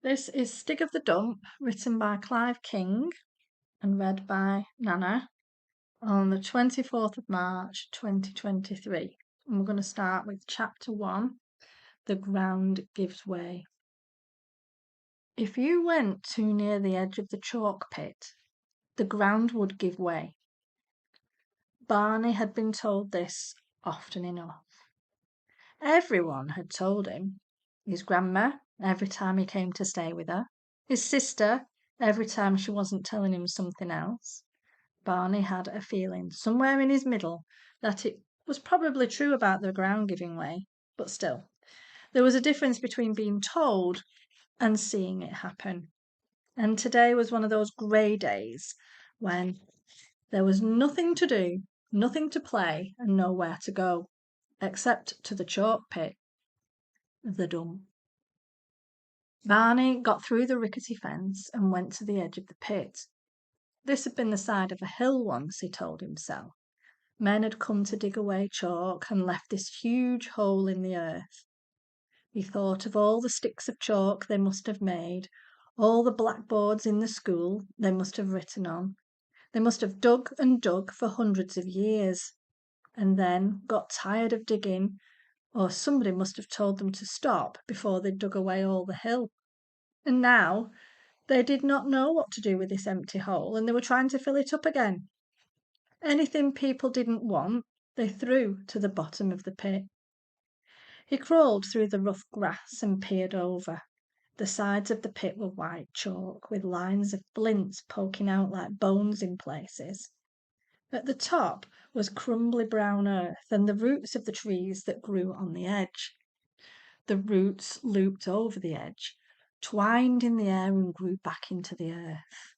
This is Stig of the Dump, written by Clive King and read by Nana on the 24th of March 2023. And we're going to start with Chapter 1, The Ground Gives Way. If you went too near the edge of the chalk pit, the ground would give way. Barney had been told this often enough. Everyone had told him. His grandma, every time he came to stay with her. His sister, every time she wasn't telling him something else. Barney had a feeling, somewhere in his middle, that it was probably true about the ground giving way, but still, there was a difference between being told and seeing it happen. And today was one of those grey days when there was nothing to do, nothing to play, and nowhere to go, except to the chalk pit, the dump. Barney got through the rickety fence and went to the edge of the pit. This had been the side of a hill once, he told himself. Men had come to dig away chalk and left this huge hole in the earth. He thought of all the sticks of chalk they must have made, all the blackboards in the school they must have written on. They must have dug and dug for hundreds of years, and then got tired of digging, or somebody must have told them to stop before they dug away all the hill. And now they did not know what to do with this empty hole, and they were trying to fill it up again. Anything people didn't want, they threw to the bottom of the pit. He crawled through the rough grass and peered over. The sides of the pit were white chalk, with lines of flints poking out like bones in places. At the top was crumbly brown earth and the roots of the trees that grew on the edge. The roots looped over the edge, twined in the air and grew back into the earth.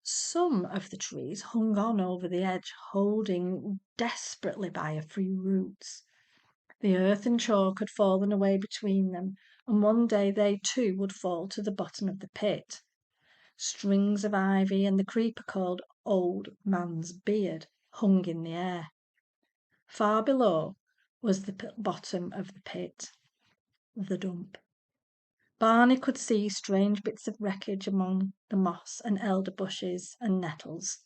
Some of the trees hung on over the edge, holding desperately by a few roots. The earth and chalk had fallen away between them, and one day they too would fall to the bottom of the pit. Strings of ivy and the creeper called Old Man's Beard hung in the air. Far below was the bottom of the pit, the dump. Barney could see strange bits of wreckage among the moss and elder bushes and nettles.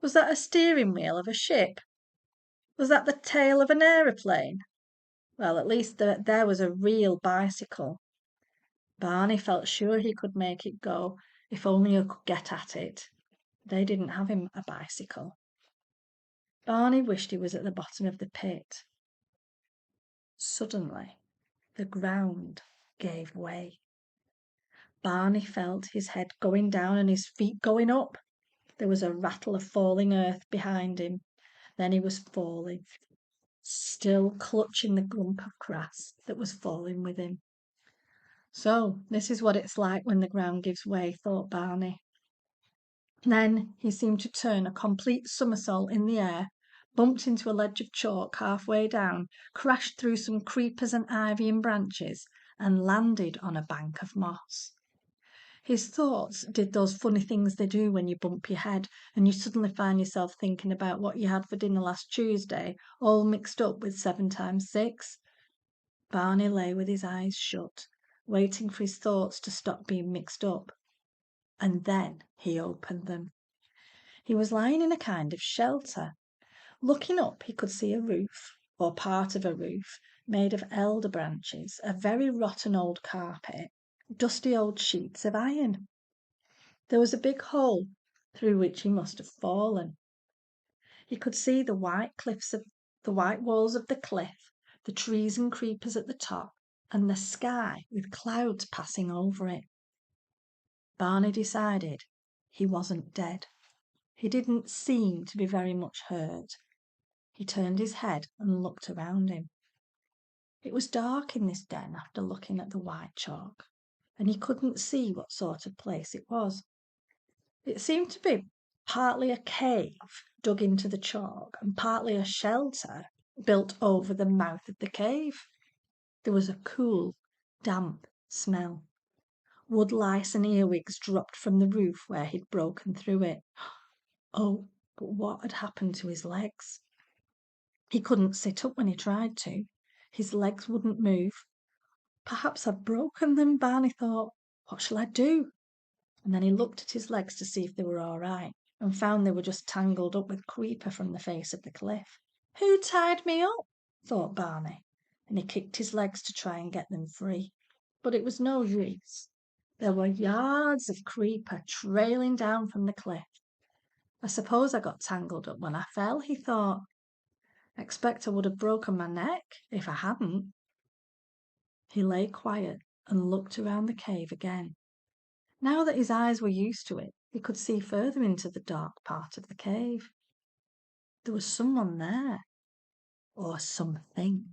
Was that a steering wheel of a ship? Was that the tail of an aeroplane? Well, at least there was a real bicycle. Barney felt sure he could make it go if only he could get at it. They didn't have him a bicycle. Barney wished he was at the bottom of the pit. Suddenly, the ground gave way. Barney felt his head going down and his feet going up. There was a rattle of falling earth behind him. Then he was falling, still clutching the lump of grass that was falling with him. So, this is what it's like when the ground gives way, thought Barney. Then he seemed to turn a complete somersault in the air, bumped into a ledge of chalk halfway down, crashed through some creepers and ivy and branches, and landed on a bank of moss. His thoughts did those funny things they do when you bump your head and you suddenly find yourself thinking about what you had for dinner last Tuesday, all mixed up with 7 times 6. Barney lay with his eyes shut, waiting for his thoughts to stop being mixed up. And then he opened them. He was lying in a kind of shelter. Looking up, he could see a roof, or part of a roof, made of elder branches, a very rotten old carpet, dusty old sheets of iron. There was a big hole through which he must have fallen. He could see the white walls of the cliff, the trees and creepers at the top, and the sky with clouds passing over it. Barney decided he wasn't dead. He didn't seem to be very much hurt. He turned his head and looked around him. It was dark in this den after looking at the white chalk, and he couldn't see what sort of place it was. It seemed to be partly a cave dug into the chalk and partly a shelter built over the mouth of the cave. There was a cool, damp smell. Wood lice and earwigs dropped from the roof where he'd broken through it. Oh, but what had happened to his legs? He couldn't sit up when he tried to. His legs wouldn't move. Perhaps I've broken them, Barney thought. What shall I do? And then he looked at his legs to see if they were all right, and found they were just tangled up with creeper from the face of the cliff. Who tied me up? Thought Barney, and he kicked his legs to try and get them free. But it was no use. There were yards of creeper trailing down from the cliff. I suppose I got tangled up when I fell, he thought. Expect I would have broken my neck if I hadn't. He lay quiet and looked around the cave again. Now that his eyes were used to it, he could see further into the dark part of the cave. There was someone there, or something.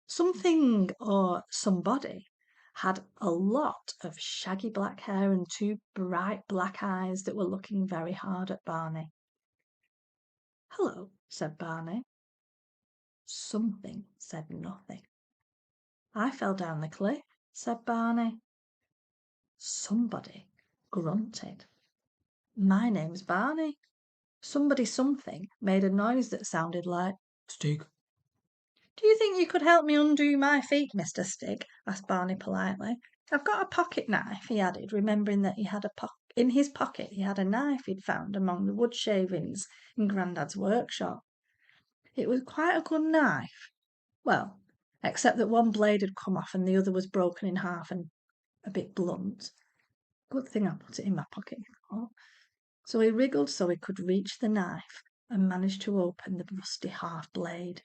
Something or somebody had a lot of shaggy black hair and two bright black eyes that were looking very hard at Barney. Hello, said Barney. Something said nothing. I fell down the cliff, said Barney. Somebody grunted. My name's Barney. Somebody something made a noise that sounded like Stig. Do you think you could help me undo my feet, Mr. Stig? Asked Barney politely. I've got a pocket knife, he added, remembering that he had in his pocket he had a knife he'd found among the wood shavings in Grandad's workshop. It was quite a good knife. Well, except that one blade had come off and the other was broken in half and a bit blunt. Good thing I put it in my pocket, he thought. So he wriggled so he could reach the knife and managed to open the rusty half blade.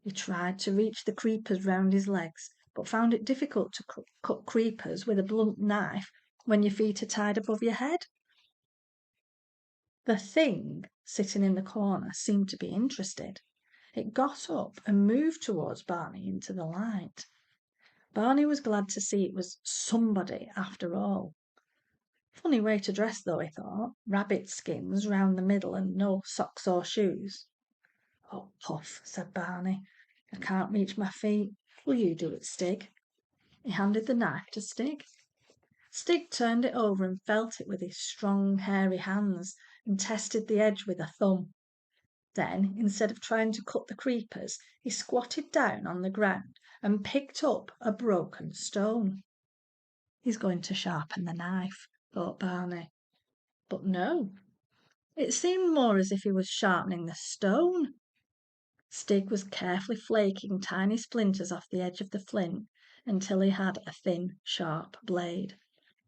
He tried to reach the creepers round his legs, but found it difficult to cut creepers with a blunt knife when your feet are tied above your head. The thing sitting in the corner seemed to be interested. It got up and moved towards Barney into the light. Barney was glad to see it was somebody after all. Funny way to dress, though, he thought. Rabbit skins round the middle and no socks or shoes. Oh, puff, said Barney. I can't reach my feet. Will you do it, Stig? He handed the knife to Stig. Stig turned it over and felt it with his strong, hairy hands and tested the edge with a thumb. Then, instead of trying to cut the creepers, he squatted down on the ground and picked up a broken stone. He's going to sharpen the knife, thought Barney. But no, it seemed more as if he was sharpening the stone. Stig was carefully flaking tiny splinters off the edge of the flint until he had a thin, sharp blade.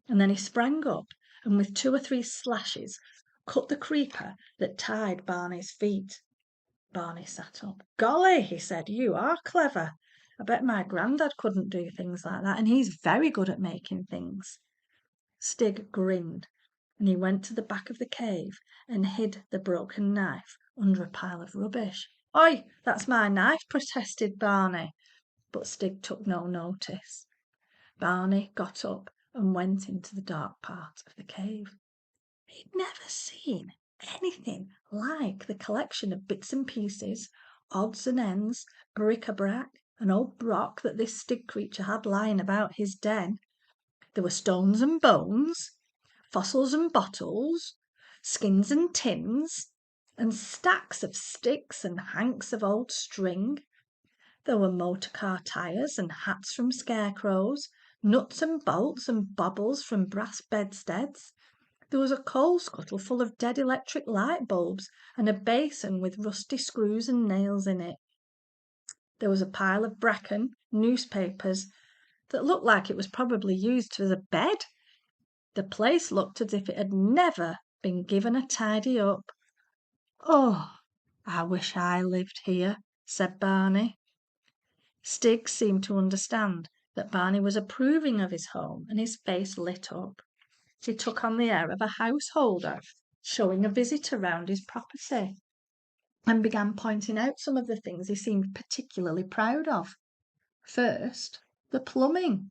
And then he sprang up and with 2 or 3 slashes cut the creeper that tied Barney's feet. Barney sat up. Golly, he said, you are clever. I bet my grandad couldn't do things like that, and he's very good at making things. Stig grinned, and he went to the back of the cave and hid the broken knife under a pile of rubbish. Oi, that's my knife, protested Barney, but Stig took no notice. Barney got up and went into the dark part of the cave. He'd never seen anything like the collection of bits and pieces, odds and ends, bric-a-brac, and old brock that this Stig creature had lying about his den. There were stones and bones, fossils and bottles, skins and tins, and stacks of sticks and hanks of old string. There were motor car tyres and hats from scarecrows, nuts and bolts and baubles from brass bedsteads. There was a coal scuttle full of dead electric light bulbs and a basin with rusty screws and nails in it. There was a pile of bracken, newspapers, that looked like it was probably used as a bed. The place looked as if it had never been given a tidy up. Oh, I wish I lived here, said Barney. Stig seemed to understand that Barney was approving of his home, and his face lit up. He took on the air of a householder, showing a visitor round his property, and began pointing out some of the things he seemed particularly proud of. First, the plumbing.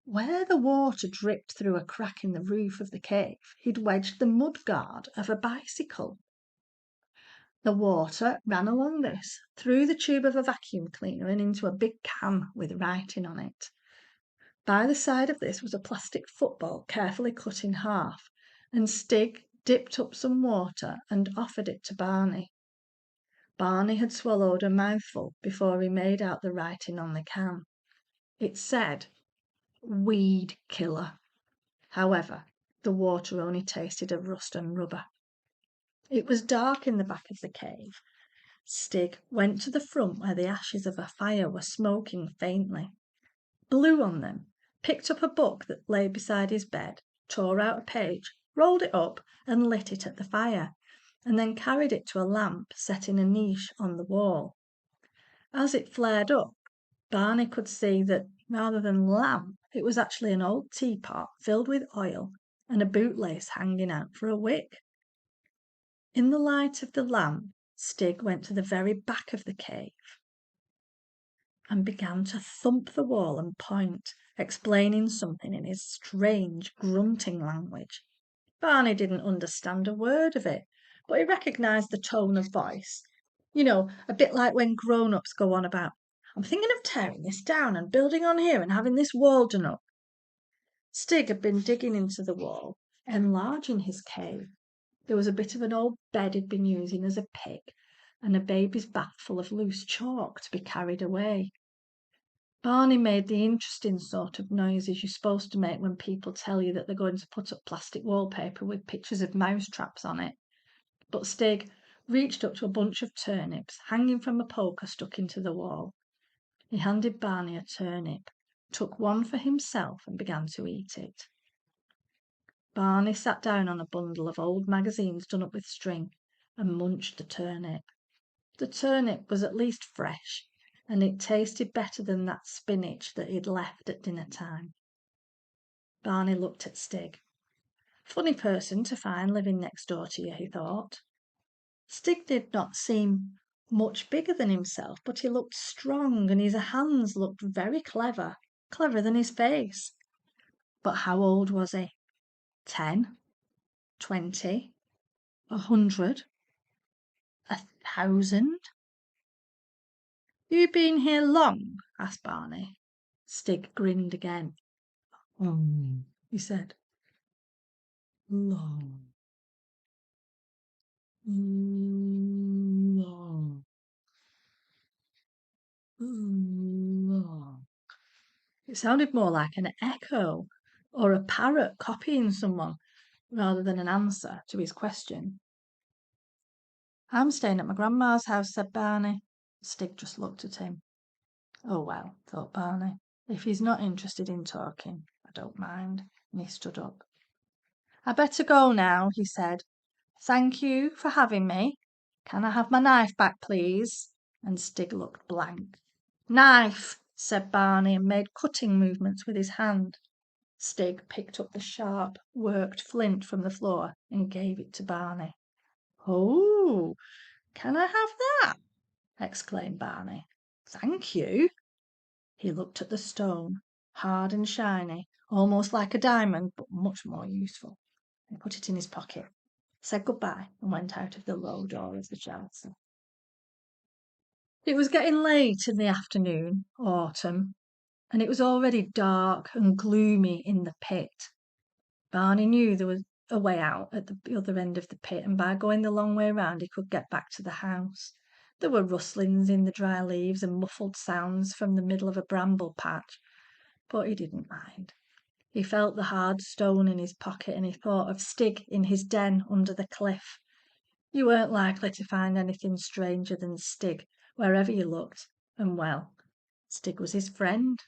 Where the water dripped through a crack in the roof of the cave, he'd wedged the mudguard of a bicycle. The water ran along this, through the tube of a vacuum cleaner and into a big can with writing on it. By the side of this was a plastic football carefully cut in half, and Stig dipped up some water and offered it to Barney. Barney had swallowed a mouthful before he made out the writing on the can. It said, "Weed killer." However, the water only tasted of rust and rubber. It was dark in the back of the cave. Stig went to the front where the ashes of a fire were smoking faintly, blew on them, picked up a book that lay beside his bed, tore out a page, rolled it up, and lit it at the fire, and then carried it to a lamp set in a niche on the wall. As it flared up, Barney could see that rather than lamp, it was actually an old teapot filled with oil and a bootlace hanging out for a wick. In the light of the lamp, Stig went to the very back of the cave and began to thump the wall and point, explaining something in his strange grunting language. Barney didn't understand a word of it, but he recognised the tone of voice. A bit like when grown-ups go on about, "I'm thinking of tearing this down and building on here and having this wall done up." Stig had been digging into the wall, enlarging his cave. There was a bit of an old bed he'd been using as a pick, and a baby's bath full of loose chalk to be carried away. Barney made the interesting sort of noises you're supposed to make when people tell you that they're going to put up plastic wallpaper with pictures of mouse traps on it. But Stig reached up to a bunch of turnips hanging from a poker stuck into the wall. He handed Barney a turnip, took one for himself, and began to eat it. Barney sat down on a bundle of old magazines done up with string and munched the turnip. The turnip was at least fresh, and it tasted better than that spinach that he'd left at dinner time. Barney looked at Stig. Funny person to find living next door to you, he thought. Stig did not seem much bigger than himself, but he looked strong, and his hands looked very cleverer than his face. But how old was he? 10? 20? 100? 1,000? "You been here long?" asked Barney. Stig grinned again. He said. "Long. Long. Long." It sounded more like an echo or a parrot copying someone rather than an answer to his question. "I'm staying at my grandma's house," said Barney. Stig just looked at him. Oh well, thought Barney, if he's not interested in talking, I don't mind, and he stood up. "I better go now," he said. "Thank you for having me. Can I have my knife back, please?" And Stig looked blank. "Knife!" said Barney, and made cutting movements with his hand. Stig picked up the sharp, worked flint from the floor and gave it to Barney. "Oh, can I have that?" exclaimed Barney. "Thank you." He looked at the stone, hard and shiny, almost like a diamond, but much more useful. He put it in his pocket, said goodbye, and went out of the low door of the chancel. It was getting late in the afternoon, autumn, and it was already dark and gloomy in the pit. Barney knew there was a way out at the other end of the pit, and by going the long way round he could get back to the house. There were rustlings in the dry leaves and muffled sounds from the middle of a bramble patch, but he didn't mind. He felt the hard stone in his pocket, and he thought of Stig in his den under the cliff. You weren't likely to find anything stranger than Stig wherever you looked, and well, Stig was his friend.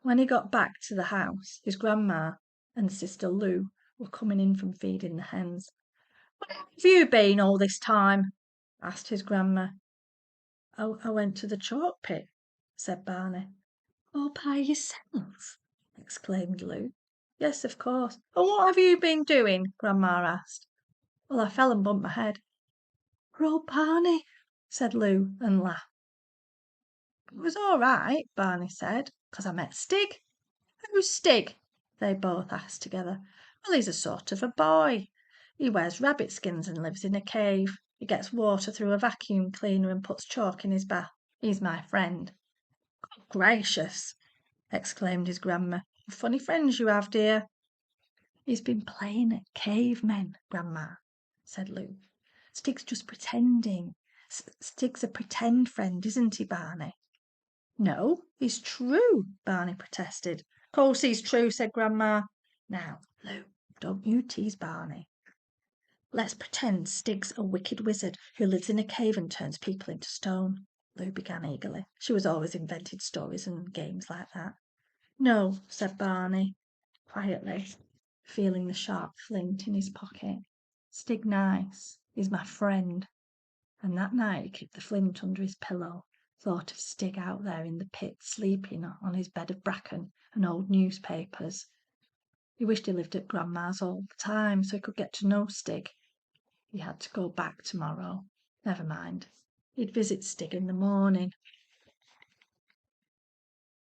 When he got back to the house, his grandma and sister Lou were coming in from feeding the hens. "Where have you been all this time?" asked his grandma. I went to the chalk pit," said Barney. "All by yourself?" exclaimed Lou. "Yes, of course." "And what have you been doing?" Grandma asked. "Well, I fell and bumped my head." "Poor old Barney," said Lou, and laughed. "It was all right," Barney said, "'cause I met Stig." "Who's Stig?" they both asked together. "Well, he's a sort of a boy. He wears rabbit skins and lives in a cave. He gets water through a vacuum cleaner and puts chalk in his bath. He's my friend." "Good gracious!" exclaimed his grandma. "Funny friends you have, dear." "He's been playing at cavemen, Grandma," said Lou. "Stig's just pretending. Stig's a pretend friend, isn't he, Barney?" No, it's true, Barney protested. Course he's true, said Grandma. Now, Lou, don't you tease Barney. Let's pretend Stig's a wicked wizard who lives in a cave and turns people into stone, Lou began eagerly. She was always inventing stories and games like that. No, said Barney, quietly, feeling the sharp flint in his pocket. Stig Nice is my friend. And that night he kept the flint under his pillow, thought of Stig out there in the pit sleeping on his bed of bracken and old newspapers. He wished he lived at Grandma's all the time so he could get to know Stig. He had to go back tomorrow. Never mind. He'd visit Stig in the morning.